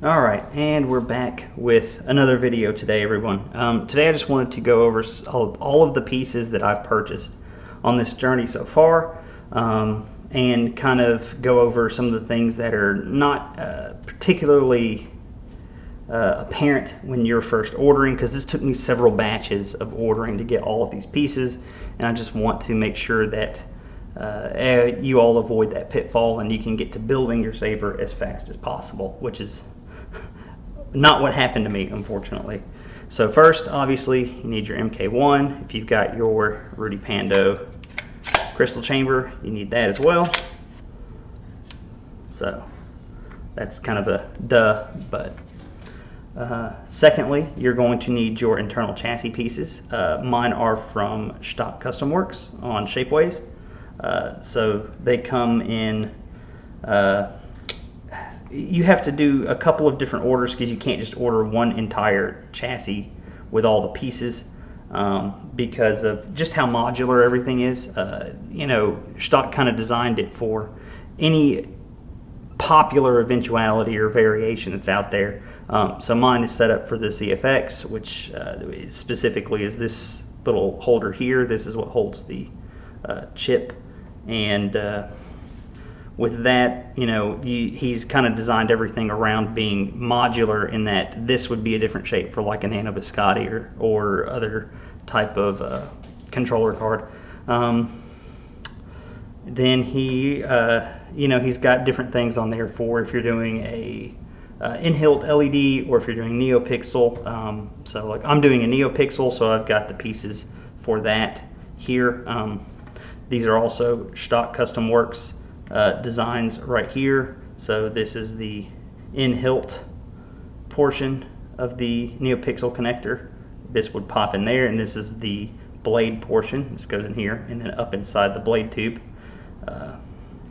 Alright, and we're back with another video today, everyone. Today I just wanted to go over all of the pieces that I've purchased on this journey so far, and kind of go over some of the things that are not particularly apparent when you're first ordering, because this took me several batches of ordering to get all of these pieces, and I just want to make sure that you all avoid that pitfall and you can get to building your saber as fast as possible, which is not what happened to me, unfortunately. So first, obviously, you need your MK1. If you've got your Rudy Pando crystal chamber, you need that as well. So that's kind of a duh, but secondly, you're going to need your internal chassis pieces. Mine are from ShtokCustomWorx on Shapeways. So they come in, you have to do a couple of different orders because you can't just order one entire chassis with all the pieces, because of just how modular everything is. You know, Shtok kind of designed it for any popular eventuality or variation that's out there. So mine is set up for the CFX, which specifically is this little holder here. This is what holds the chip, and with that, you know, he's kind of designed everything around being modular, in that this would be a different shape for like a Nano Biscotti or other type of controller card. Then he, you know, he's got different things on there for if you're doing a in-hilt LED or if you're doing NeoPixel. So like I'm doing a NeoPixel, so I've got the pieces for that here. These are also ShtokCustomWorx designs right here. So this is the in-hilt portion of the NeoPixel connector. This would pop in there, and this is the blade portion. This goes in here and then up inside the blade tube.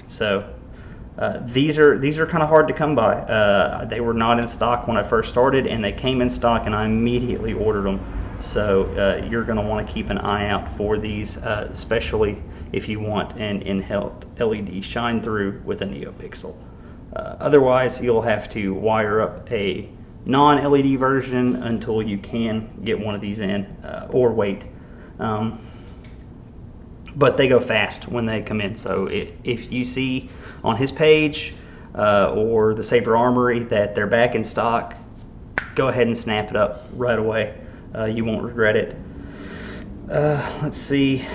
These are kind of hard to come by. They were not in stock when I first started, and they came in stock and I immediately ordered them. So you're going to want to keep an eye out for these, especially if you want an in-hilt LED shine through with a NeoPixel. Otherwise, you'll have to wire up a non-LED version until you can get one of these in, or wait. But they go fast when they come in. So if you see on his page or the Saber Armory that they're back in stock, go ahead and snap it up right away. You won't regret it. Let's see.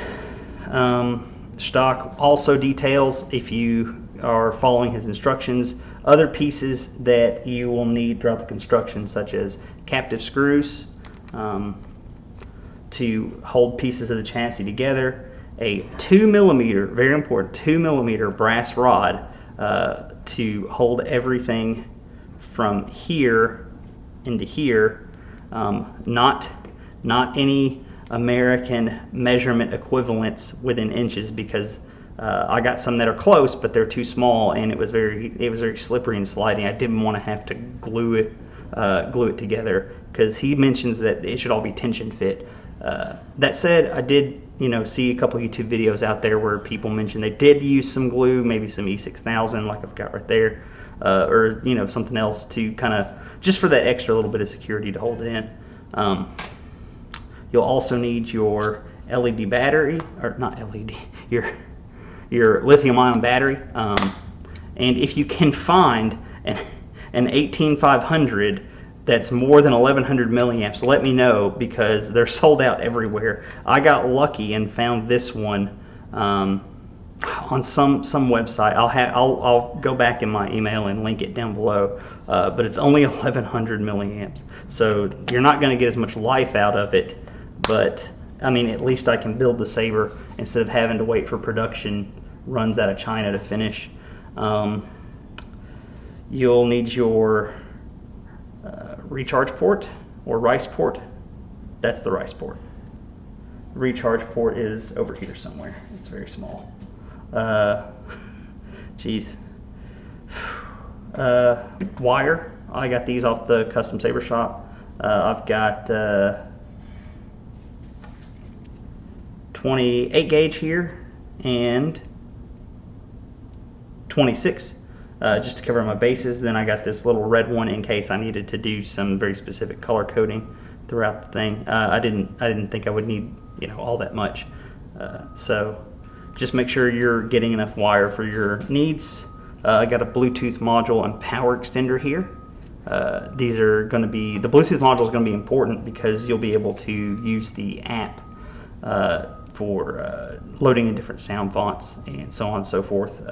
Shtok also details, if you are following his instructions, other pieces that you will need throughout the construction, such as captive screws to hold pieces of the chassis together, a 2mm, very important, 2mm brass rod to hold everything from here into here. Not any American measurement equivalents within inches, because I got some that are close but they're too small, and it was very slippery and sliding. I didn't want to have to glue it together, because he mentions that it should all be tension fit. That said, I did, you know, see a couple YouTube videos out there where people mentioned they did use some glue, maybe some E6000 like I've got right there, or you know, something else to kind of just for that extra little bit of security to hold it in. You'll also need your LED battery, or not LED, your lithium-ion battery, and if you can find an 18500 that's more than 1100 milliamps, let me know, because they're sold out everywhere. I got lucky and found this one on some website. I'll go back in my email and link it down below, but it's only 1100 milliamps, so you're not going to get as much life out of it, but I mean, at least I can build the saber instead of having to wait for production runs out of China to finish. You'll need your recharge port, or rice port. That's the rice port. Recharge port is over here somewhere. It's very small. Geez. Wire. I got these off the Custom Saber shop. I've got 28 gauge here and 26. just to cover my bases. Then I got this little red one in case I needed to do some very specific color coding throughout the thing. I didn't think I would need, you know, all that much. So just make sure you're getting enough wire for your needs. I got a Bluetooth module and power extender here. These are going to be, the Bluetooth module is going to be important because you'll be able to use the app for loading in different sound fonts and so on and so forth.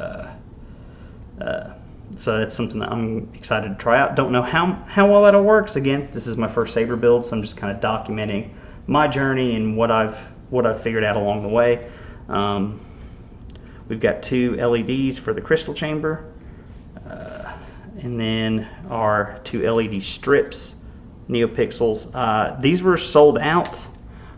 So that's something that I'm excited to try out. Don't know how well that'll work. So again, this is my first Saber build, so I'm just kind of documenting my journey and what I've figured out along the way. We've got 2 LEDs for the crystal chamber, and then our 2 LED strips, NeoPixels. These were sold out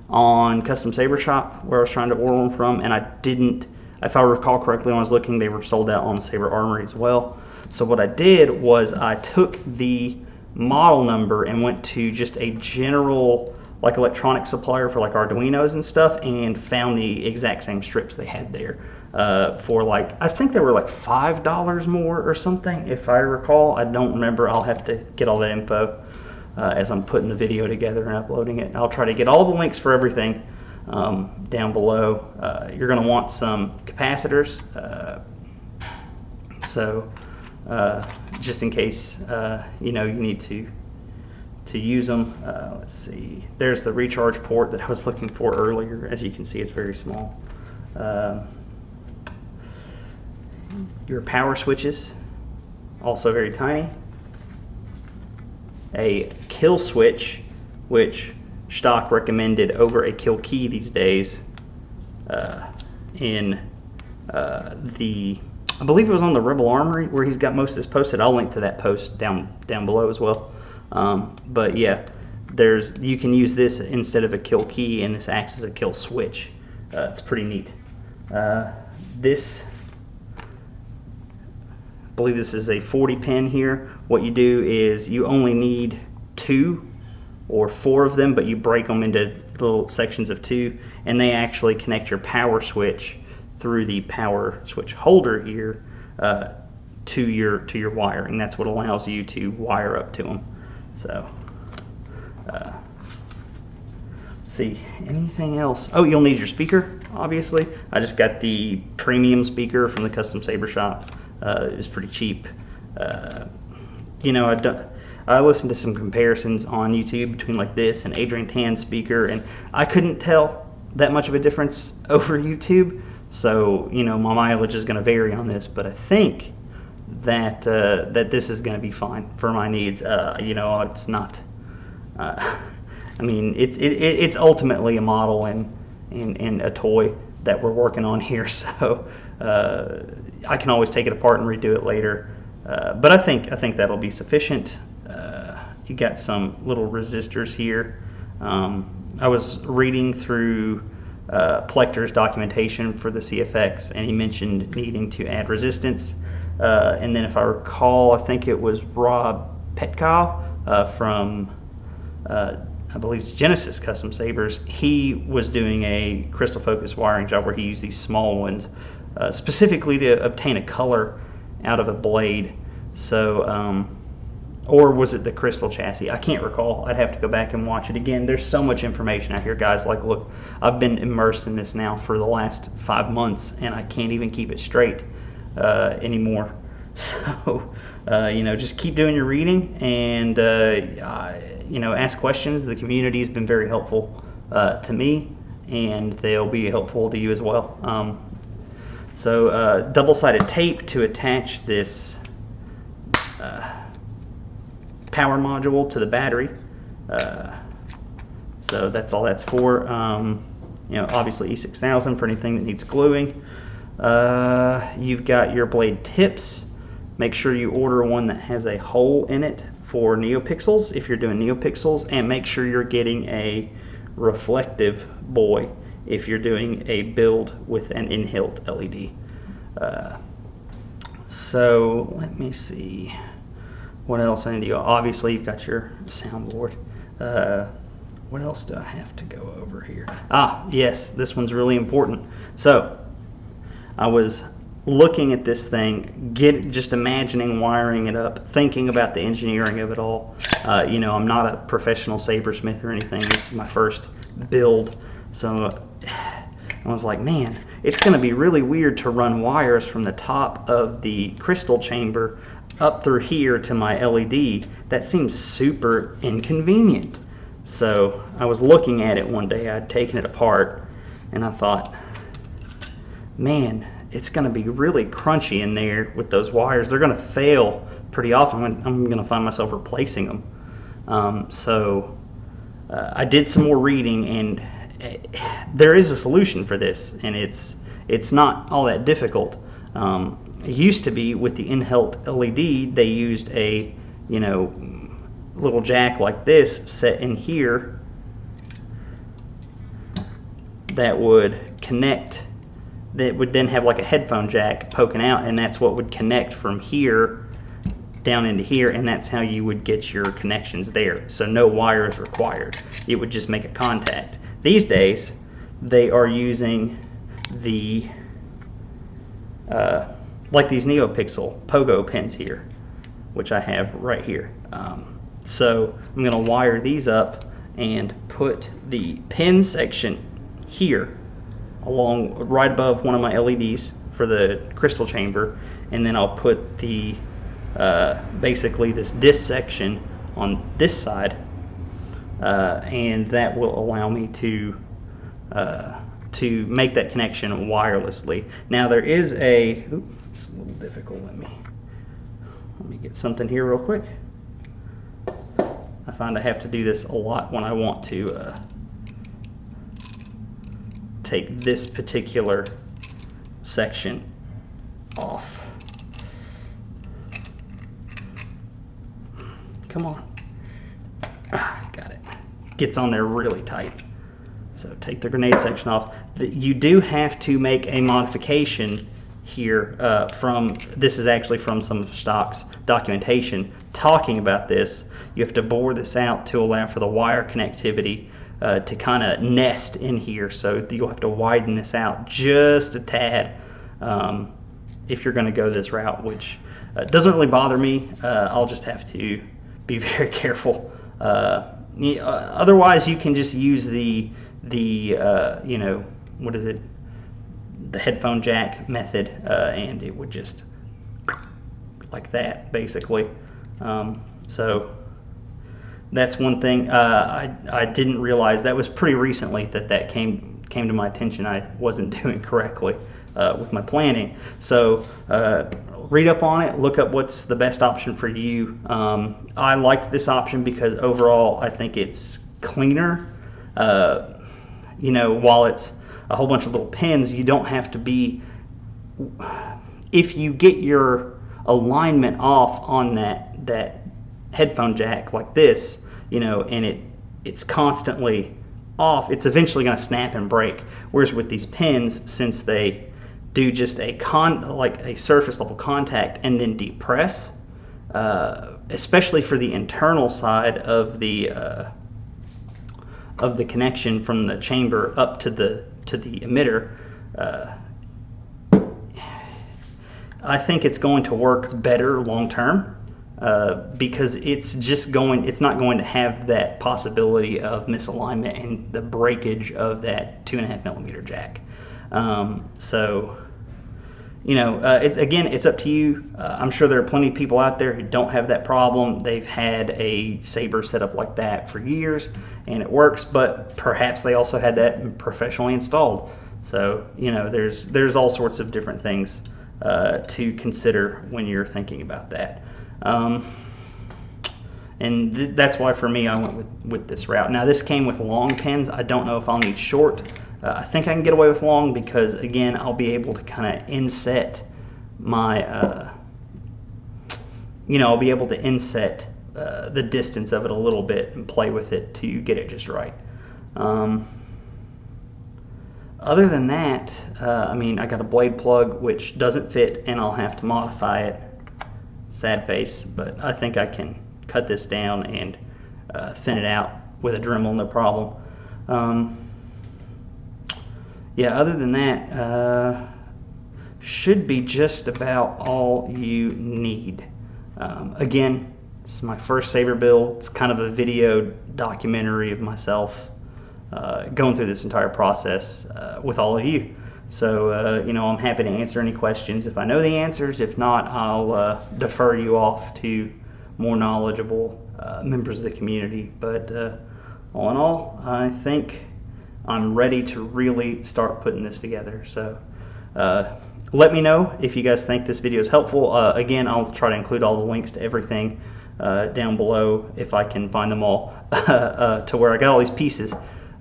on Custom Saber Shop where I was trying to order them from, and I didn't, if I recall correctly when I was looking, they were sold out on the Saber Armory as well. So what I did was I took the model number and went to just a general like electronic supplier for like Arduinos and stuff, and found the exact same strips they had there for like, I think they were like $5 more or something, if I recall. I don't remember. I'll have to get all that info as I'm putting the video together and uploading it. I'll try to get all the links for everything down below. You're going to want some capacitors, so just in case you know, you need to use them. Let's see, there's the recharge port that I was looking for earlier. As you can see, it's very small. Your power switches, also very tiny. A kill switch, which Shtok recommended over a kill key these days in I believe it was on the Rebel Armory where he's got most of this posted. I'll link to that post down below as well. But yeah, you can use this instead of a kill key, and this acts as a kill switch. It's pretty neat. This, I believe this is a 40 pin here. What you do is you only need 2 or 4 of them, but you break them into little sections of 2, and they actually connect your power switch through the power switch holder here to your wiring. That's what allows you to wire up to them. So let's see, anything else? Oh, you'll need your speaker, obviously. I just got the premium speaker from the Custom Saber Shop. It was pretty cheap. You know, I listened to some comparisons on YouTube between like this and Adrian Tan's speaker, and I couldn't tell that much of a difference over YouTube. So, you know, my mileage is going to vary on this, but I think that that this is going to be fine for my needs. You know, it's not. I mean, it's ultimately a model and a toy that we're working on here. So I can always take it apart and redo it later. But I think that'll be sufficient. You got some little resistors here. I was reading through Plekter's documentation for the CFX, and he mentioned needing to add resistance. And then if I recall, I think it was Rob Petkow from I believe it's Genesis Custom Sabers. He was doing a crystal focus wiring job where he used these small ones specifically to obtain a color out of a blade. So or was it the crystal chassis? I can't recall. I'd have to go back and watch it again. There's so much information out here, guys. Like, look, I've been immersed in this now for the last 5 months, and I can't even keep it straight anymore. So, you know, just keep doing your reading, and you know, ask questions. The community has been very helpful to me, and they'll be helpful to you as well. So, double-sided tape to attach this power module to the battery. So that's all that's for. You know, obviously E6000 for anything that needs gluing. You've got your blade tips. Make sure you order one that has a hole in it for NeoPixels if you're doing NeoPixels, and make sure you're getting a reflective boy if you're doing a build with an in-hilt LED. So let me see what else I need to go. Obviously you've got your soundboard. What else do I have to go over here? Ah, yes, this one's really important. So I was looking at this thing, just imagining wiring it up, thinking about the engineering of it all. You know, I'm not a professional sabersmith or anything. This is my first build, so I was like, man, it's going to be really weird to run wires from the top of the crystal chamber up through here to my LED. That seems super inconvenient. So I was looking at it one day. I'd taken it apart, and I thought, man, it's going to be really crunchy in there with those wires. They're going to fail pretty often. I'm going to find myself replacing them. So I did some more reading, and there is a solution for this, and it's not all that difficult. It used to be with the in-hilt LED, they used a, you know, little jack like this set in here that would connect, that would then have like a headphone jack poking out, and that's what would connect from here down into here, and that's how you would get your connections there. So no wires required. It would just make a contact. These days, they are using the like these NeoPixel pogo pins here, which I have right here. So I'm going to wire these up and put the pin section here along right above one of my LEDs for the crystal chamber, and then I'll put the basically this disc section on this side, and that will allow me to make that connection wirelessly. Now there is a, oops, it's a little difficult. Let me get something here real quick. I find I have to do this a lot when I want to take this particular section off. Come on. Got it. Gets on there really tight. So take the grenade section off. You do have to make a modification here this is actually from some of Shtok's documentation talking about this. You have to bore this out to allow for the wire connectivity to kind of nest in here, so you'll have to widen this out just a tad if you're going to go this route, which doesn't really bother me. I'll just have to be very careful. Otherwise, you can just use the you know, what is it, the headphone jack method, and it would just like that basically. So that's one thing I didn't realize. That was pretty recently that came to my attention. I wasn't doing correctly with my planning. So read up on it, look up what's the best option for you. I liked this option because overall I think it's cleaner. You know, while it's a whole bunch of little pins, you don't have to be, if you get your alignment off on that headphone jack like this, you know, and it's constantly off, it's eventually going to snap and break. Whereas with these pins, since they do just like a surface level contact and then depress, especially for the internal side of the connection from the chamber up to the emitter, I think it's going to work better long term, because it's not going to have that possibility of misalignment and the breakage of that 2.5mm jack. So, you know, again, it's up to you. I'm sure there are plenty of people out there who don't have that problem. They've had a Saber set up like that for years and it works, but perhaps they also had that professionally installed. So, you know, there's all sorts of different things to consider when you're thinking about that. And that's why for me I went with this route. Now this came with long pins. I don't know if I'll need short. I think I can get away with long because, again, I'll be able to kind of inset my, you know, I'll be able to inset the distance of it a little bit and play with it to get it just right. Other than that, I mean, I got a blade plug which doesn't fit and I'll have to modify it. Sad face, but I think I can cut this down and thin it out with a Dremel, no problem. Yeah, other than that, should be just about all you need. Again, this is my first Saber build. It's kind of a video documentary of myself going through this entire process with all of you. So, you know, I'm happy to answer any questions if I know the answers. If not, I'll defer you off to more knowledgeable members of the community. But all in all, I think I'm ready to really start putting this together. So let me know if you guys think this video is helpful. Again, I'll try to include all the links to everything down below if I can find them all to where I got all these pieces.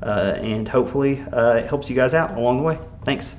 And hopefully it helps you guys out along the way. Thanks.